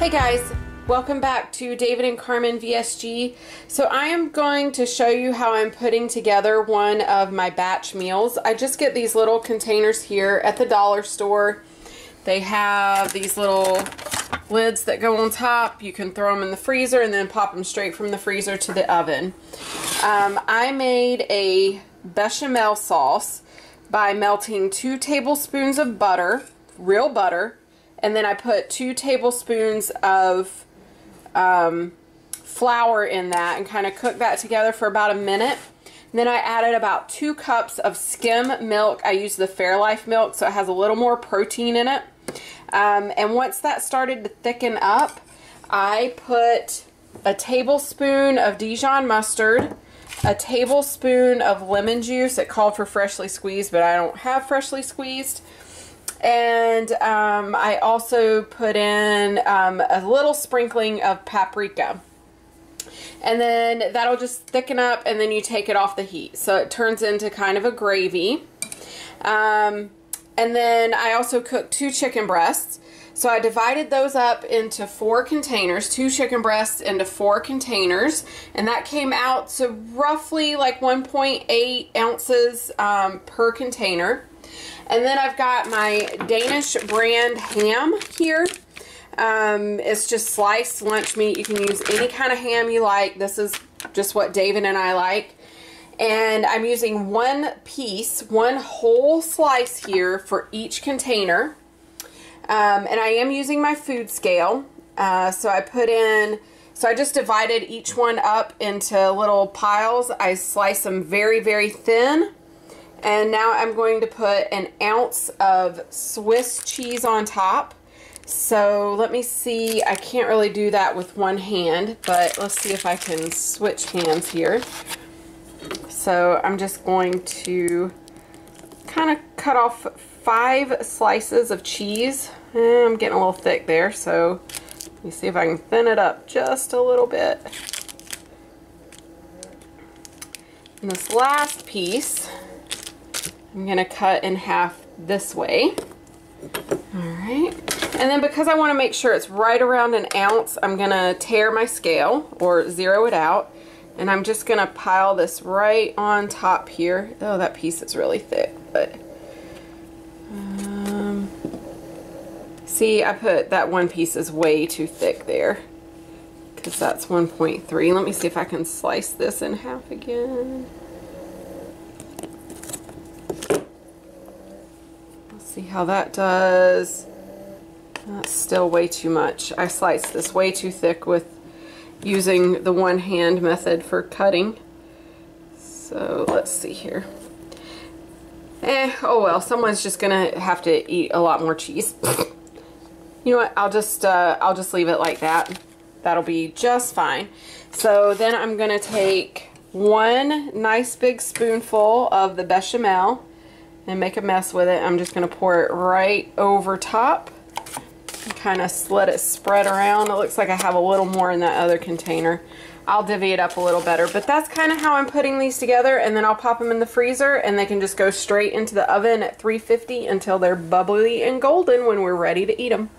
Hey guys, welcome back to David and Carmen VSG. So I am going to show you how I'm putting together one of my batch meals. I just get these little containers here at the dollar store. They have these little lids that go on top. You can throw them in the freezer and then pop them straight from the freezer to the oven. I made a bechamel sauce by melting 2 tablespoons of butter, real butter, and then I put 2 tablespoons of flour in that and kind of cooked that together for about a minute. And then I added about 2 cups of skim milk. I used the Fairlife milk, so it has a little more protein in it. And once that started to thicken up, I put a tablespoon of Dijon mustard, a tablespoon of lemon juice. It called for freshly squeezed, but I don't have freshly squeezed. And I also put in a little sprinkling of paprika. And then that'll just thicken up, and then you take it off the heat. So it turns into kind of a gravy. And then I also cooked 2 chicken breasts. So I divided those up into 4 containers, 2 chicken breasts into 4 containers, and that came out to roughly like 1.8 ounces per container. And then I've got my Danish brand ham here. It's just sliced lunch meat. You can use any kind of ham you like. This is just what David and I like. And I'm using 1 piece, 1 whole slice here for each container. And I am using my food scale. So I just divided each one up into little piles. I slice them very, very thin. And now I'm going to put an ounce of Swiss cheese on top. So let me see, I can't really do that with one hand, but let's see if I can switch hands here. So I'm just going to kind of cut off 5 slices of cheese. I'm getting a little thick there, so let me see if I can thin it up just a little bit. And this last piece, I'm going to cut in half this way. Alright. And then because I want to make sure it's right around an ounce, I'm going to tare my scale or zero it out. And I'm just going to pile this right on top here. Oh, that piece is really thick, but see, I put that one piece is way too thick there because that's 1.3. Let me see if I can slice this in half again. Let's see how that does. That's still way too much. I sliced this way too thick with using the one hand method for cutting. So let's see here. Oh well, someone's just gonna have to eat a lot more cheese. You know what, I'll just leave it like that. That'll be just fine. So then I'm gonna take 1 nice big spoonful of the bechamel and make a mess with it. I'm just gonna pour it right over top. Kind of let it spread around. It looks like I have a little more in that other container. I'll divvy it up a little better, but that's kind of how I'm putting these together, and then I'll pop them in the freezer and they can just go straight into the oven at 350 until they're bubbly and golden when we're ready to eat them.